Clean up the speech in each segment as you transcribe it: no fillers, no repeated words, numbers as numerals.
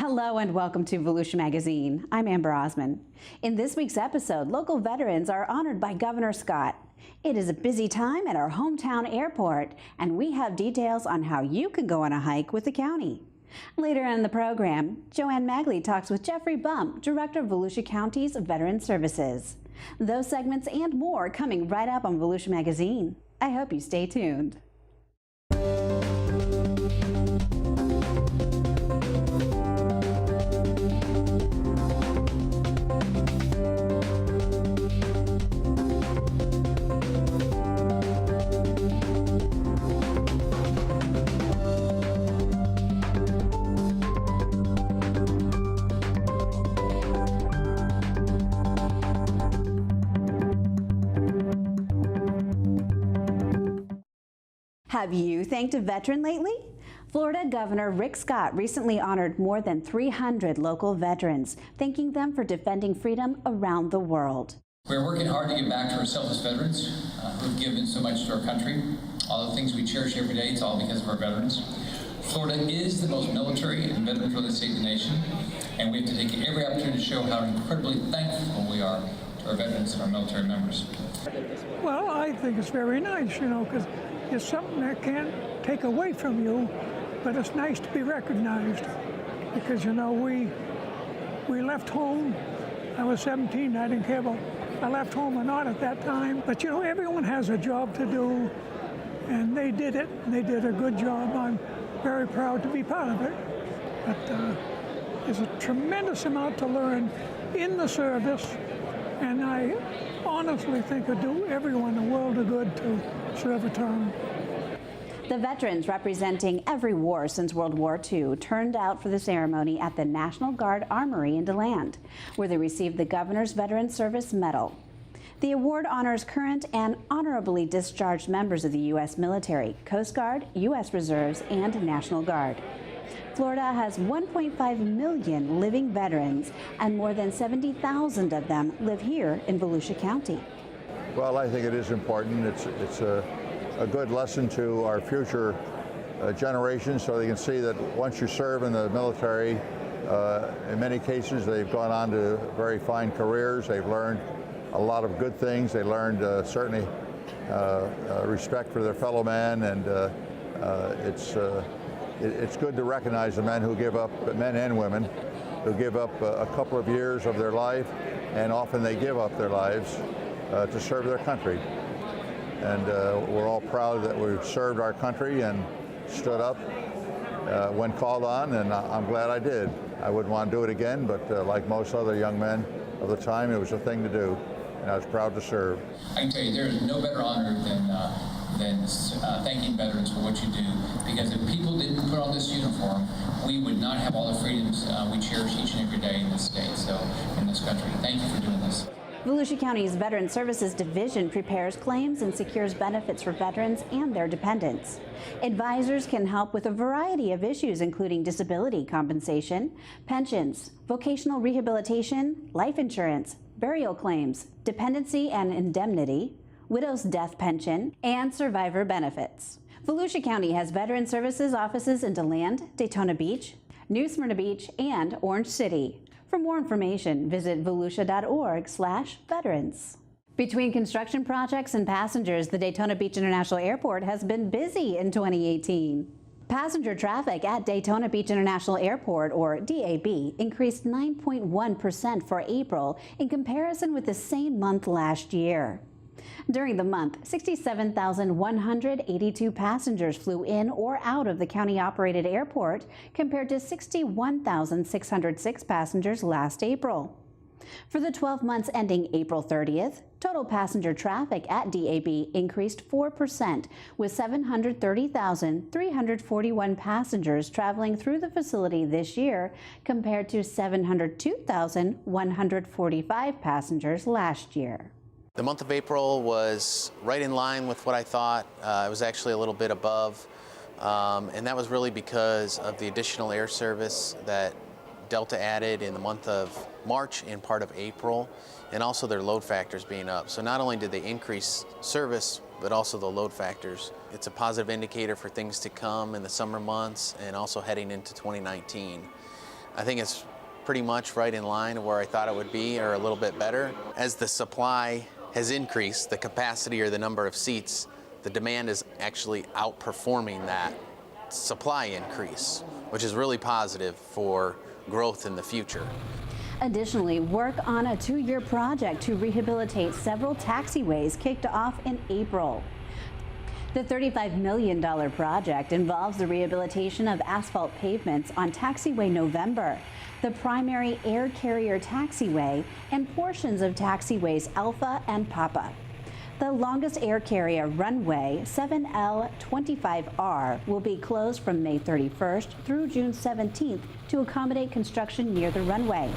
Hello and welcome to Volusia Magazine. I'm Amber Osman. In this week's episode, local veterans are honored by Governor Scott. It is a busy time at our hometown airport, and we have details on how you can go on a hike with the county. Later in the program, Joanne Magley talks with Jefferey Bumb, Director of Volusia County's Veterans Services. Those segments and more coming right up on Volusia Magazine. I hope you stay tuned. Have you thanked a veteran lately? Florida Governor Rick Scott recently honored more than 300 local veterans, thanking them for defending freedom around the world. We're working hard to give back to our selfless veterans who have given so much to our country. All the things we cherish every day, it's all because of our veterans. Florida is the most military and veteran-friendly state in the nation, and we have to take every opportunity to show how incredibly thankful we are to our veterans and our military members. Well, I think it's very nice, because it's something that can't take away from you, but it's nice to be recognized because, we left home. I was 17, I didn't care about, I left home or not at that time, but everyone has a job to do, and they did it, and they did a good job. I'm very proud to be part of it, but there's a tremendous amount to learn in the service, and I honestly think it'd do everyone a world of good to serve a term. The veterans representing every war since World War II turned out for the ceremony at the National Guard Armory in DeLand, where they received the Governor's Veterans Service Medal. The award honors current and honorably discharged members of the U.S. military, Coast Guard, U.S. Reserves, and National Guard. Florida has 1.5 million living veterans, and more than 70,000 of them live here in Volusia County. Well, I think it is important. It's a good lesson to our future generations, so they can see that once you serve in the military, in many cases they've gone on to very fine careers. They've learned a lot of good things. They learned certainly respect for their fellow man, and it's good to recognize the men who give up, men and women, who give up a couple of years of their life, and often they give up their lives to serve their country. And we're all proud that we've served our country and stood up when called on, and I'm glad I did. I wouldn't want to do it again, but like most other young men of the time, it was a thing to do, and I was proud to serve. I can tell you there is no better honor than thanking veterans for what you do, because if people didn't put on this uniform, we would not have all the freedoms we cherish each and every day in this state, in this country. Thank you for doing this. Volusia County's Veterans Services Division prepares claims and secures benefits for veterans and their dependents. Advisors can help with a variety of issues, including disability compensation, pensions, vocational rehabilitation, life insurance, burial claims, dependency and indemnity, widow's death pension, and survivor benefits. Volusia County has Veterans Services offices in DeLand, Daytona Beach, New Smyrna Beach, and Orange City. For more information, visit volusia.org/veterans. Between construction projects and passengers, the Daytona Beach International Airport has been busy in 2018. Passenger traffic at Daytona Beach International Airport, or DAB, increased 9.1% for April in comparison with the same month last year. During the month, 67,182 passengers flew in or out of the county-operated airport, compared to 61,606 passengers last April. For the 12 months ending April 30th, total passenger traffic at DAB increased 4%, with 730,341 passengers traveling through the facility this year, compared to 702,145 passengers last year. The month of April was right in line with what I thought. It was actually a little bit above, and that was really because of the additional air service that Delta added in the month of March and part of April, and also their load factors being up. So not only did they increase service, but also the load factors. It's a positive indicator for things to come in the summer months and also heading into 2019. I think it's pretty much right in line where I thought it would be, or a little bit better. As the supply has increased, the capacity or the number of seats, the demand is actually outperforming that supply increase, which is really positive for growth in the future. Additionally, work on a 2-year project to rehabilitate several taxiways kicked off in April. The $35 million project involves the rehabilitation of asphalt pavements on Taxiway November, the primary air carrier taxiway, and portions of taxiways Alpha and Papa. The longest air carrier runway, 7L25R, will be closed from May 31st through June 17th to accommodate construction near the runway.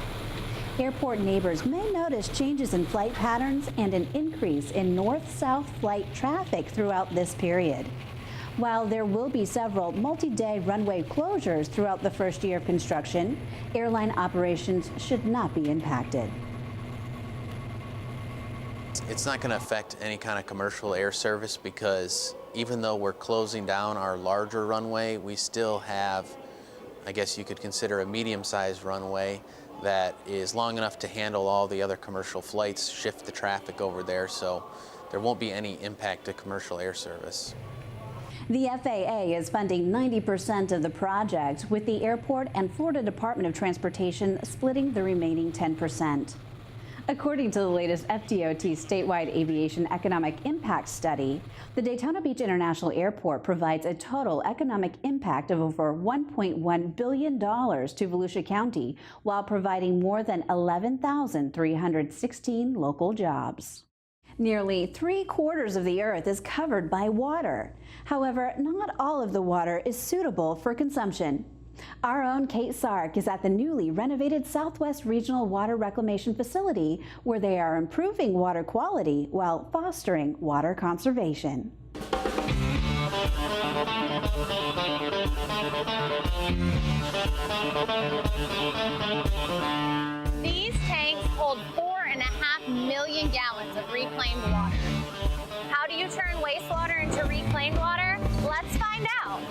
Airport neighbors may notice changes in flight patterns and an increase in north-south flight traffic throughout this period. While there will be several multi-day runway closures throughout the first year of construction, airline operations should not be impacted. It's not going to affect any kind of commercial air service because even though we're closing down our larger runway, we still have, I guess you could consider, a medium-sized runway that is long enough to handle all the other commercial flights, shift the traffic over there, so there won't be any impact to commercial air service. The FAA is funding 90% of the project, with the airport and Florida Department of Transportation splitting the remaining 10%. According to the latest FDOT statewide aviation economic impact study, the Daytona Beach International Airport provides a total economic impact of over $1.1 billion to Volusia County, while providing more than 11,316 local jobs. Nearly 3/4 of the earth is covered by water. However, not all of the water is suitable for consumption. Our own Kate Sark is at the newly renovated Southwest Regional Water Reclamation Facility, where they are improving water quality while fostering water conservation. These tanks hold 4.5 million gallons of reclaimed water. How do you turn wastewater into reclaimed water? Let's find out.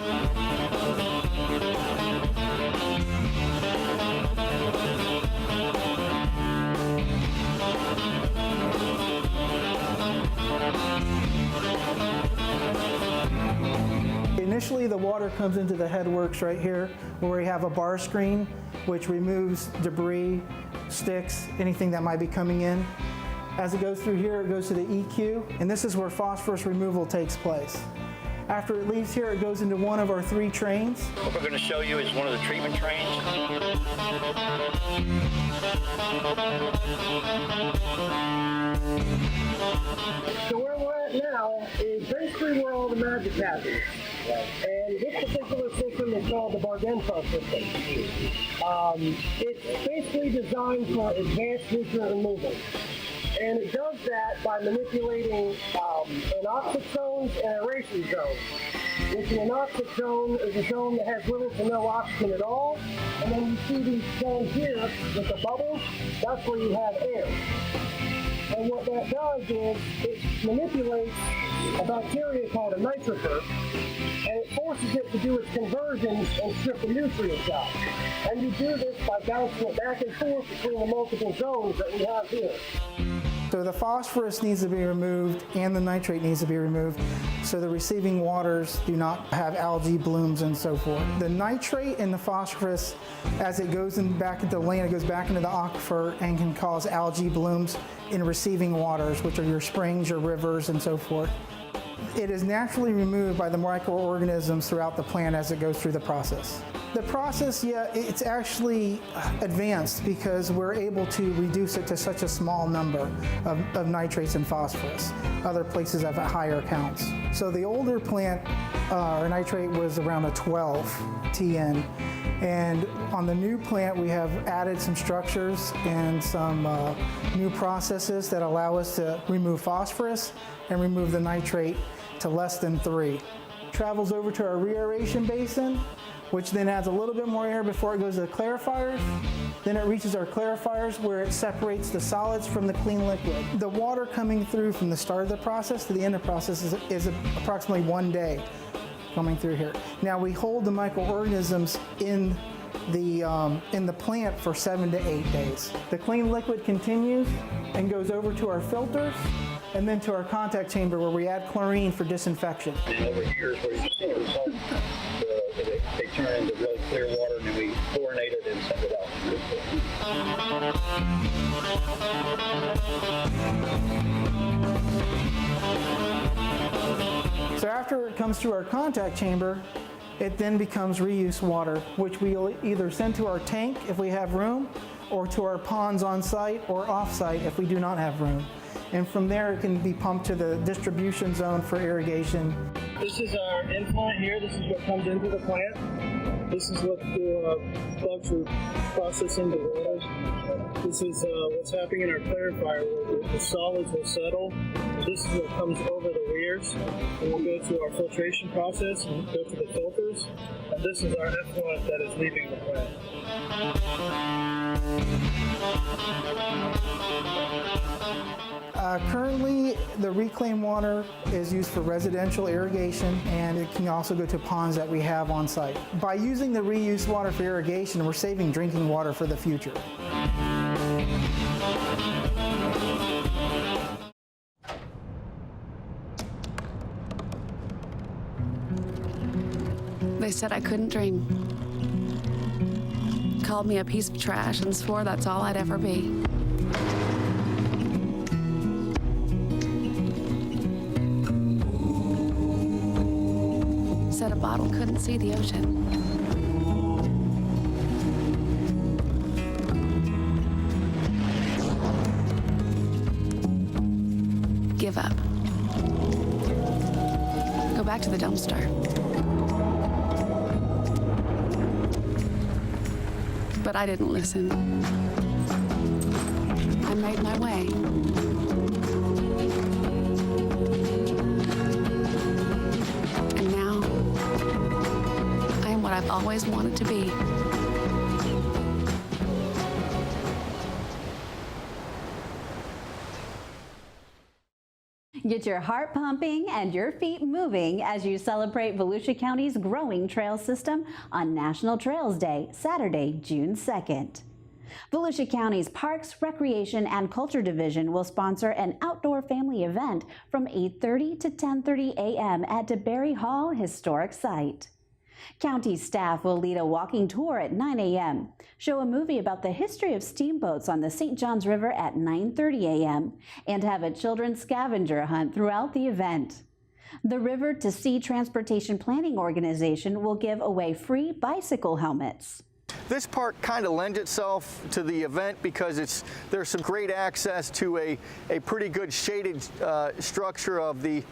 Initially, the water comes into the headworks right here, where we have a bar screen, which removes debris, sticks, anything that might be coming in. As it goes through here, it goes to the EQ, and this is where phosphorus removal takes place. After it leaves here, it goes into one of our 3 trains. What we're going to show you is one of the treatment trains. So where we're at now is basically where all the magic happens. And this particular system is called the Barden pump system. It's basically designed for advanced nutrient removal. And it does that by manipulating anoxic zones and aeration zones. Which an anoxic zone is a zone that has little to no oxygen at all. And then you see these zones here with the bubbles, that's where you have air. And what that does is it manipulates a bacteria called a nitrofer, and it forces it to do its conversion and strip the nutrients out. And you do this by bouncing it back and forth between the multiple zones that we have here. So the phosphorus needs to be removed and the nitrate needs to be removed so the receiving waters do not have algae blooms and so forth. The nitrate and the phosphorus, as it goes back into the land, it goes back into the aquifer and can cause algae blooms in receiving waters, which are your springs, your rivers, and so forth. It is naturally removed by the microorganisms throughout the plant as it goes through the process. The process, it's actually advanced because we're able to reduce it to such a small number of nitrates and phosphorus. Other places have higher counts. So the older plant, our nitrate was around a 12 TN. And on the new plant, we have added some structures and some new processes that allow us to remove phosphorus and remove the nitrate to less than 3. Travels over to our re-aeration basin, which then adds a little bit more air before it goes to the clarifiers. Then it reaches our clarifiers where it separates the solids from the clean liquid. The water coming through from the start of the process to the end of the process is approximately 1 day coming through here. Now we hold the microorganisms in in the plant for 7 to 8 days. The clean liquid continues and goes over to our filters and then to our contact chamber where we add chlorine for disinfection. And over here is where you see the results. They turn into really clear water, and then we chlorinate it and send it out. So after it comes through our contact chamber, it then becomes reuse water, which we'll either send to our tank if we have room, or to our ponds on site or off site if we do not have room. And from there it can be pumped to the distribution zone for irrigation. This is our influent here. This is what comes into the plant. This is what the plugs are processing the water. This is what's happening in our clarifier where the solids will settle. This is what comes over the weirs, and we'll go to our filtration process and go to the filters. And this is our effluent that is leaving the plant. Currently, the reclaimed water is used for residential irrigation, and it can also go to ponds that we have on site. By using the reuse water for irrigation, we're saving drinking water for the future. They said I couldn't dream. Called me a piece of trash and swore that's all I'd ever be. Said a bottle couldn't see the ocean. Give up. Go back to the dumpster. But I didn't listen. I made my way. And now, I am what I've always wanted to be. Get your heart pumping and your feet moving as you celebrate Volusia County's growing trail system on National Trails Day, Saturday, June 2nd. Volusia County's Parks, Recreation, and Culture Division will sponsor an outdoor family event from 8:30 to 10:30 a.m. at DeBerry Hall Historic Site. County staff will lead a walking tour at 9 a.m., show a movie about the history of steamboats on the St. Johns River at 9:30 a.m., and have a children's scavenger hunt throughout the event. The River to Sea Transportation Planning Organization will give away free bicycle helmets. This park kind of lends itself to the event because there's some great access to a pretty good shaded structure of the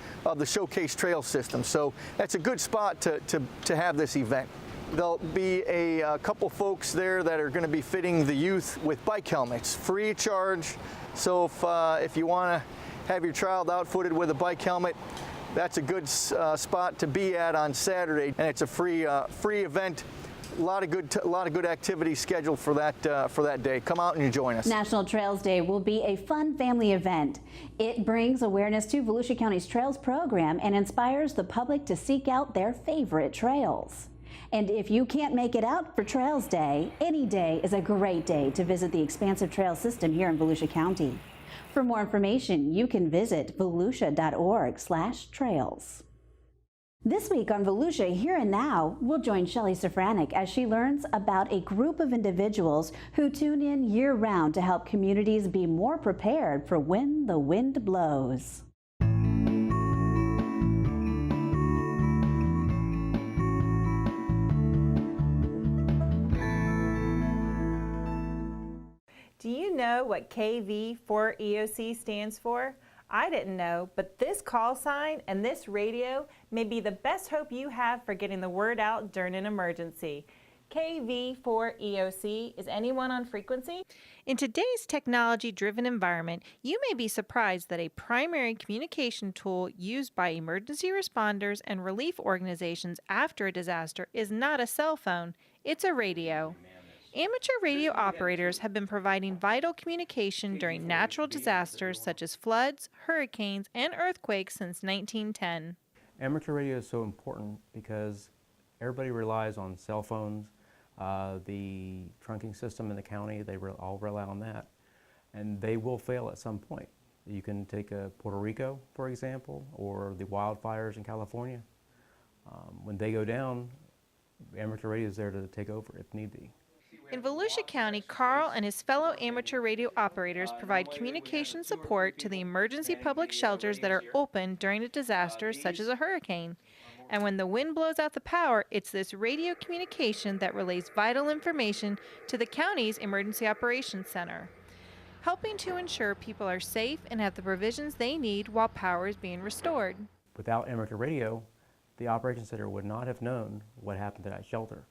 showcase trail system. So that's a good spot to have this event. There'll be a couple folks there that are going to be fitting the youth with bike helmets, free of charge. So if you want to have your child outfitted with a bike helmet, that's a good spot to be at on Saturday, and it's a free event. A lot of good activities scheduled for that day. Come out and join us. National Trails Day will be a fun family event. It brings awareness to Volusia County's Trails program and inspires the public to seek out their favorite trails. And if you can't make it out for Trails Day, any day is a great day to visit the expansive trail system here in Volusia County. For more information, you can visit volusia.org/trails. This week on Volusia Here and Now, we'll join Shelley Safranek as she learns about a group of individuals who tune in year-round to help communities be more prepared for when the wind blows. Do you know what KV4EOC stands for? I didn't know, but this call sign and this radio may be the best hope you have for getting the word out during an emergency. KV4EOC is anyone on frequency? In today's technology-driven environment, you may be surprised that a primary communication tool used by emergency responders and relief organizations after a disaster is not a cell phone, it's a radio. Amateur radio operators have been providing vital communication during natural disasters such as floods, hurricanes, and earthquakes since 1910. Amateur radio is so important because everybody relies on cell phones The trunking system in the county, they all rely on that. And they will fail at some point. You can take Puerto Rico, for example, or the wildfires in California. When they go down, amateur radio is there to take over if need be. In Volusia County, Carl and his fellow amateur radio operators provide communication support to the emergency public shelters that are open during a disaster such as a hurricane. And when the wind blows out the power, it's this radio communication that relays vital information to the county's Emergency Operations Center, helping to ensure people are safe and have the provisions they need while power is being restored. Without amateur radio, the Operations Center would not have known what happened to that shelter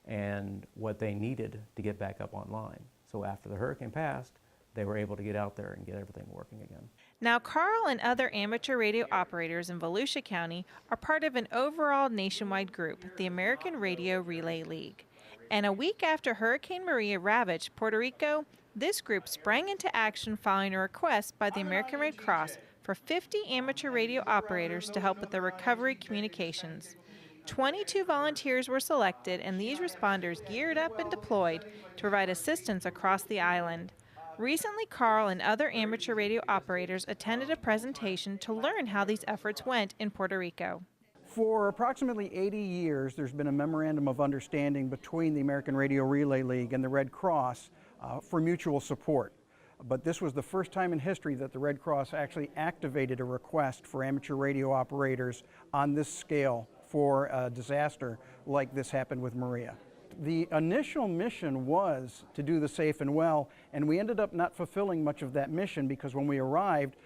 and what they needed to get back up online. So after the hurricane passed, they were able to get out there and get everything working again. Now, Carl and other amateur radio operators in Volusia County are part of an overall nationwide group, the American Radio Relay League. And a week after Hurricane Maria ravaged Puerto Rico, this group sprang into action following a request by the American Red Cross for 50 amateur radio operators to help with the recovery communications. 22 volunteers were selected, and these responders geared up and deployed to provide assistance across the island. Recently, Carl and other amateur radio operators attended a presentation to learn how these efforts went in Puerto Rico. For approximately 80 years, there's been a memorandum of understanding between the American Radio Relay League and the Red Cross for mutual support. But this was the first time in history that the Red Cross actually activated a request for amateur radio operators on this scale for a disaster like this happened with Maria. The initial mission was to do the safe and well, and we ended up not fulfilling much of that mission because when we arrived,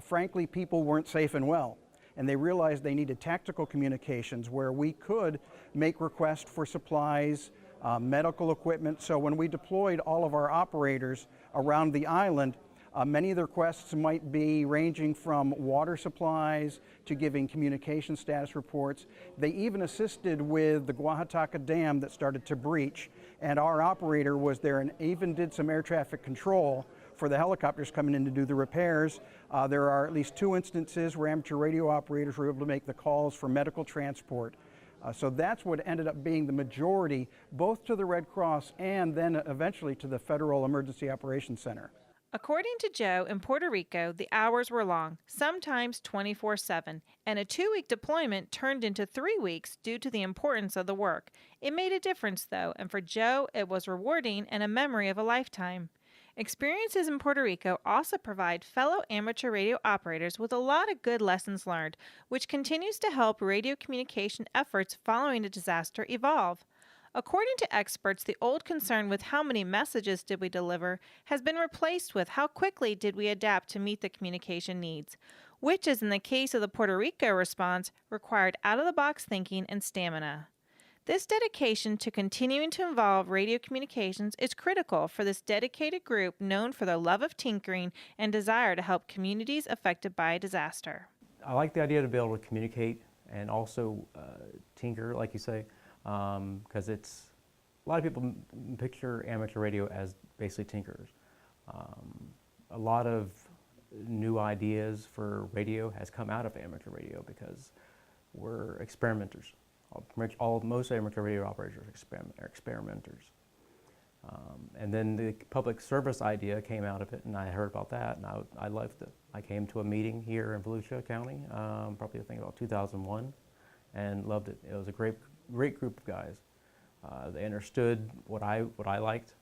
frankly, people weren't safe and well. And they realized they needed tactical communications where we could make requests for supplies, medical equipment. So when we deployed all of our operators around the island, many of the requests might be ranging from water supplies to giving communication status reports. They even assisted with the Guajataca Dam that started to breach, and our operator was there and even did some air traffic control for the helicopters coming in to do the repairs. There are at least 2 instances where amateur radio operators were able to make the calls for medical transport. So that's what ended up being the majority, both to the Red Cross and then eventually to the Federal Emergency Operations Center. According to Joe, in Puerto Rico, the hours were long, sometimes 24/7, and a 2-week deployment turned into 3 weeks due to the importance of the work. It made a difference, though, and for Joe, it was rewarding and a memory of a lifetime. Experiences in Puerto Rico also provide fellow amateur radio operators with a lot of good lessons learned, which continues to help radio communication efforts following a disaster evolve. According to experts, the old concern with how many messages did we deliver has been replaced with how quickly did we adapt to meet the communication needs, which, as in the case of the Puerto Rico response, required out-of-the-box thinking and stamina. This dedication to continuing to involve radio communications is critical for this dedicated group known for their love of tinkering and desire to help communities affected by a disaster. I like the idea to be able to communicate and also tinker, like you say, because it's a lot of people picture amateur radio as basically tinkers. A lot of new ideas for radio has come out of amateur radio because we're experimenters. Most amateur radio operators are experimenters. And then the public service idea came out of it, and I heard about that, and I loved it. I came to a meeting here in Volusia County, probably I think about 2001, and loved it. It was a great group of guys. They understood what I liked,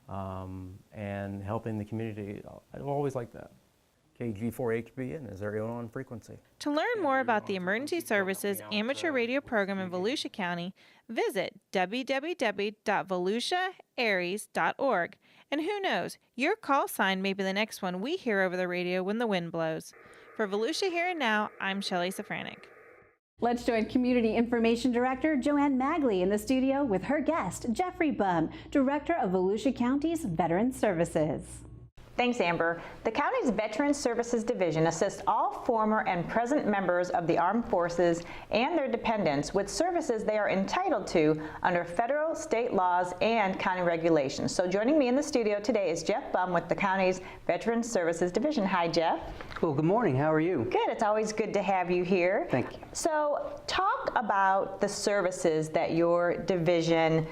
and helping the community. I've always liked that. KG4HBN is their own frequency. To learn more about the Emergency Services Amateur Radio Program in Volusia County, visit www.volusiaaries.org. And who knows, your call sign may be the next one we hear over the radio when the wind blows. For Volusia Here and Now, I'm Shelley Safranek. Let's join Community Information Director Joanne Magley in the studio with her guest, Jeffery Bumb, Director of Volusia County's Veterans Services. Thanks, Amber. The county's Veterans Services Division assists all former and present members of the armed forces and their dependents with services they are entitled to under federal, state laws, and county regulations. So joining me in the studio today is Jeff Bumb with the county's Veterans Services Division. Hi, Jeff. Well, good morning. How are you? Good. It's always good to have you here. Thank you. So talk about the services that your division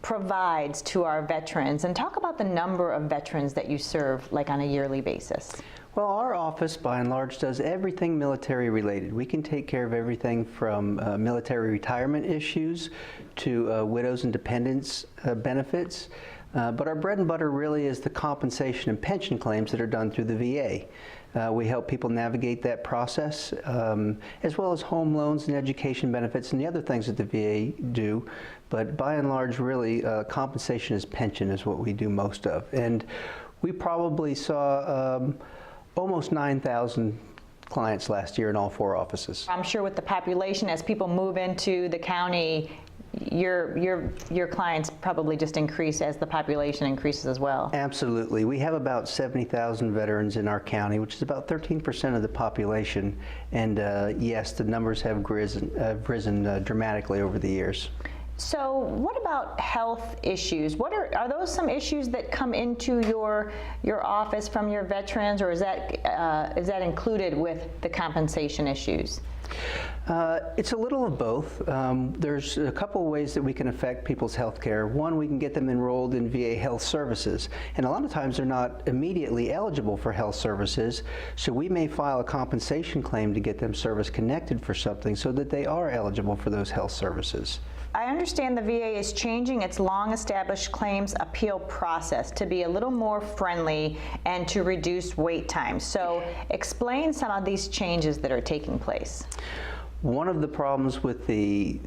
provides to our veterans, and talk about the number of veterans that you serve, like on a yearly basis. Well, our office, by and large, does everything military related. We can take care of everything from military retirement issues to widows and dependents benefits. But our bread and butter really is the compensation and pension claims that are done through the VA. We help people navigate that process, as well as home loans and education benefits and the other things that the VA do. But by and large, really, compensation as pension is what we do most of. And we probably saw almost 9,000 clients last year in all 4 offices. I'm sure with the population, as people move into the county, your clients probably just increase as the population increases as well. Absolutely. We have about 70,000 veterans in our county, which is about 13% of the population. And yes, the numbers have risen dramatically over the years. So what about health issues? What are those some issues that come into your office from your veterans, or is that included with the compensation issues? It's a little of both. There's a couple ways that we can affect people's health care. One, we can get them enrolled in VA health services. And a lot of times they're not immediately eligible for health services, so we may file a compensation claim to get them service connected for something so that they are eligible for those health services. I understand the VA is changing its long-established claims appeal process to be a little more friendly and to reduce wait times. So explain some of these changes that are taking place. One of the problems with the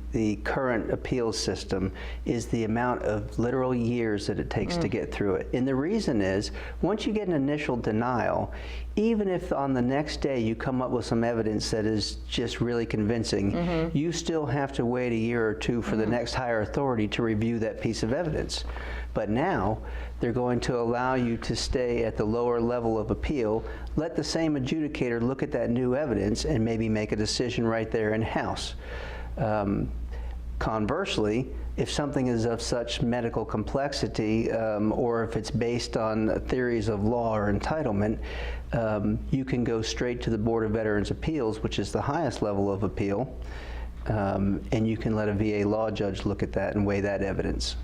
current appeals system is the amount of literal years that it takes to get through it. And the reason is, once you get an initial denial, even if on the next day you come up with some evidence that is just really convincing, you still have to wait a year or two for the next higher authority to review that piece of evidence. But now, they're going to allow you to stay at the lower level of appeal, let the same adjudicator look at that new evidence and maybe make a decision right there in-house. Conversely, if something is of such medical complexity, or if it's based on theories of law or entitlement, you can go straight to the Board of Veterans' Appeals, which is the highest level of appeal, and you can let a VA law judge look at that and weigh that evidence.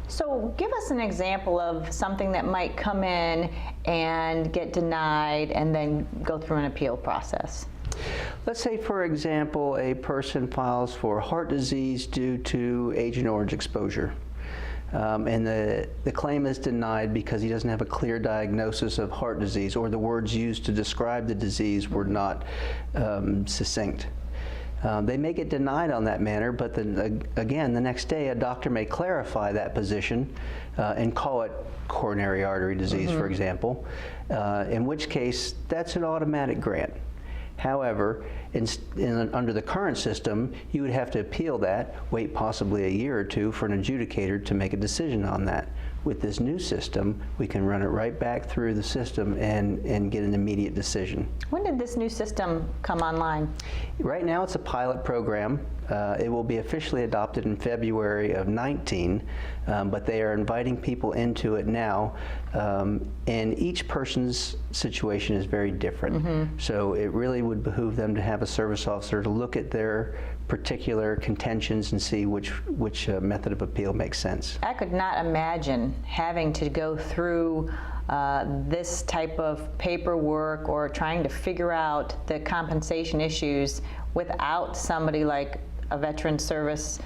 So give us an example of something that might come in and get denied and then go through an appeal process. Let's say, for example, a person files for heart disease due to Agent Orange exposure. And the claim is denied because he doesn't have a clear diagnosis of heart disease, or the words used to describe the disease were not succinct. They may get denied on that manner, but then again, the next day a doctor may clarify that position and call it coronary artery disease, for example, in which case that's an automatic grant. However, under the current system, you would have to appeal that, wait possibly a year or two for an adjudicator to make a decision on that. With this new system, we can run it right back through the system and get an immediate decision. When did this new system come online? Right now it's a pilot program. It will be officially adopted in February of 19, but they are inviting people into it now, and each person's situation is very different. So it really would behoove them to have a service officer to look at their particular contentions and see which method of appeal makes sense. I could not imagine having to go through this type of paperwork or trying to figure out the compensation issues without somebody like a veteran service,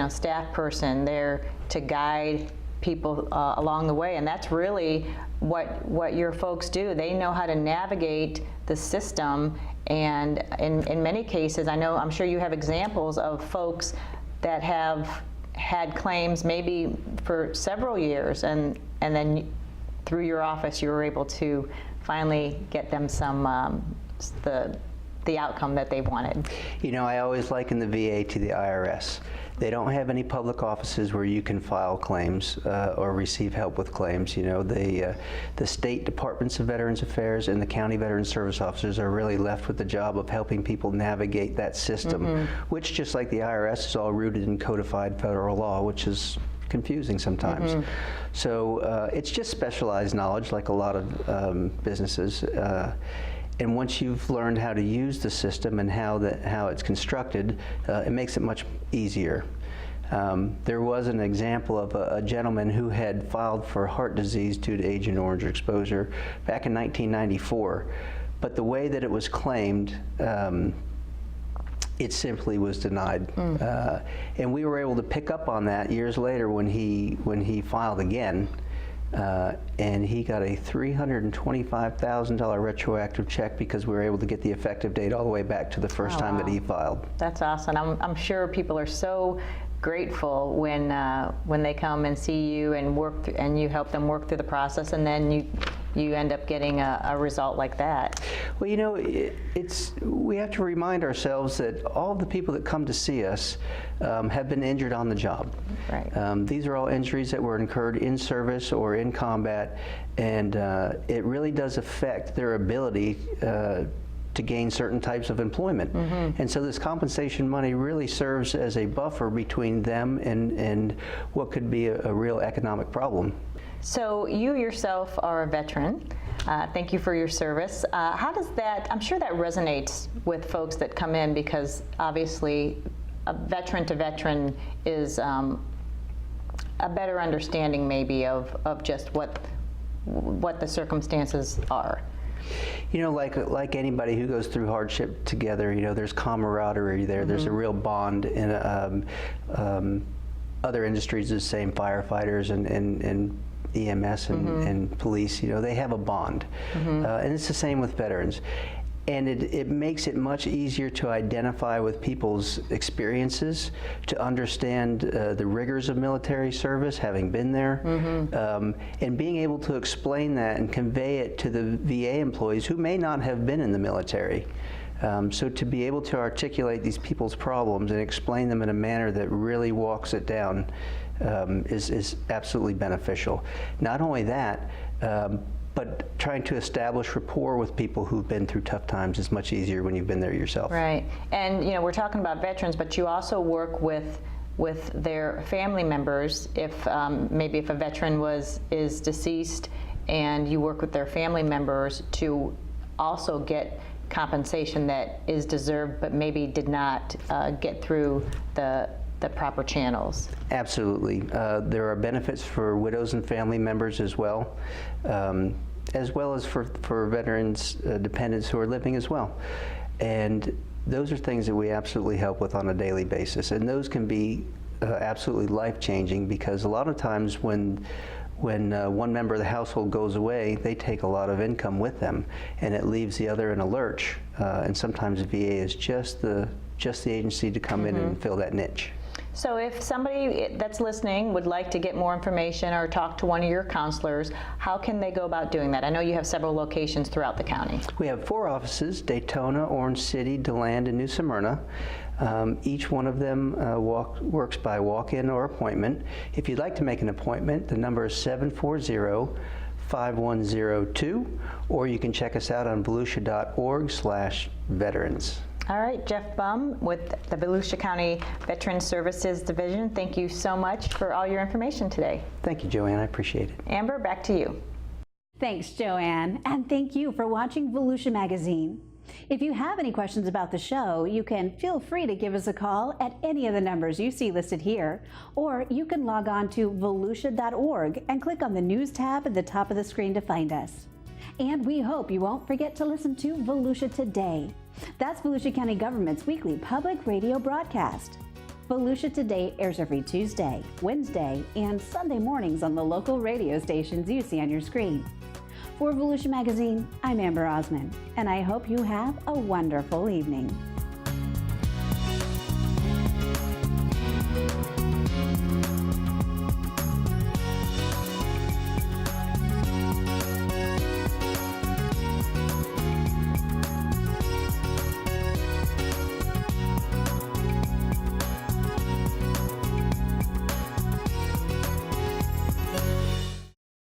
staff person there to guide people along the way. And that's really what your folks do. They know how to navigate the system, and in many cases, I'm sure you have examples of folks that have had claims maybe for several years, and then through your office you were able to finally get them some the outcome that they wanted. I always liken the VA to the IRS. They don't have any public offices where you can file claims or receive help with claims. The state departments of Veterans Affairs and the county Veterans Service officers are really left with the job of helping people navigate that system, which, just like the IRS, is all rooted in codified federal law, which is confusing sometimes. So it's just specialized knowledge, like a lot of businesses. And once you've learned how to use the system and how it's constructed, it makes it much easier. There was an example of a gentleman who had filed for heart disease due to Agent Orange exposure back in 1994, but the way that it was claimed, it simply was denied. And we were able to pick up on that years later when he filed again, and he got a $325,000 retroactive check because we were able to get the effective date all the way back to the first time that he filed. That's awesome. I'm sure people are so grateful when they come and see you and work and you help them work through the process, and then you end up getting a result like that. Well, you know, we have to remind ourselves that all the people that come to see us have been injured on the job. Right. These are all injuries that were incurred in service or in combat, and it really does affect their ability to gain certain types of employment. And so this compensation money really serves as a buffer between them and what could be a real economic problem. So you yourself are a veteran. Thank you for your service. How does that, I'm sure that resonates with folks that come in, because obviously a veteran to veteran is a better understanding maybe of just what the circumstances are. You know, like anybody who goes through hardship together, you know, there's camaraderie there. There's a real bond. In other industries, the same, firefighters and EMS and police, you know, they have a bond. And it's the same with veterans. And it makes it much easier to identify with people's experiences, to understand the rigors of military service, having been there, and being able to explain that and convey it to the VA employees who may not have been in the military. So to be able to articulate these people's problems and explain them in a manner that really walks it down is absolutely beneficial. Not only that, but trying to establish rapport with people who've been through tough times is much easier when you've been there yourself. Right. And, you know, we're talking about veterans, but you also work with their family members. If maybe if a veteran is deceased, and you work with their family members to also get compensation that is deserved, but maybe did not get through the proper channels. Absolutely. There are benefits for widows and family members as well as for veterans dependents who are living as well. And those are things that we absolutely help with on a daily basis. And those can be absolutely life-changing, because a lot of times when one member of the household goes away, they take a lot of income with them, and it leaves the other in a lurch. And sometimes the VA is just the agency to come in and fill that niche. So if somebody that's listening would like to get more information or talk to one of your counselors, how can they go about doing that? I know you have several locations throughout the county. We have 4 offices: Daytona, Orange City, DeLand, and New Smyrna. Each one of them works by walk-in or appointment. If you'd like to make an appointment, the number is 740-5102, or you can check us out on volusia.org/veterans. All right, Jeff Bumb with the Volusia County Veterans Services Division, thank you so much for all your information today. Thank you, Joanne. I appreciate it. Amber, back to you. Thanks, Joanne, and thank you for watching Volusia Magazine. If you have any questions about the show, you can feel free to give us a call at any of the numbers you see listed here, or you can log on to volusia.org and click on the News tab at the top of the screen to find us. And we hope you won't forget to listen to Volusia Today. That's Volusia County Government's weekly public radio broadcast. Volusia Today airs every Tuesday, Wednesday, and Sunday mornings on the local radio stations you see on your screen. For Volusia Magazine, I'm Amber Osman, and I hope you have a wonderful evening.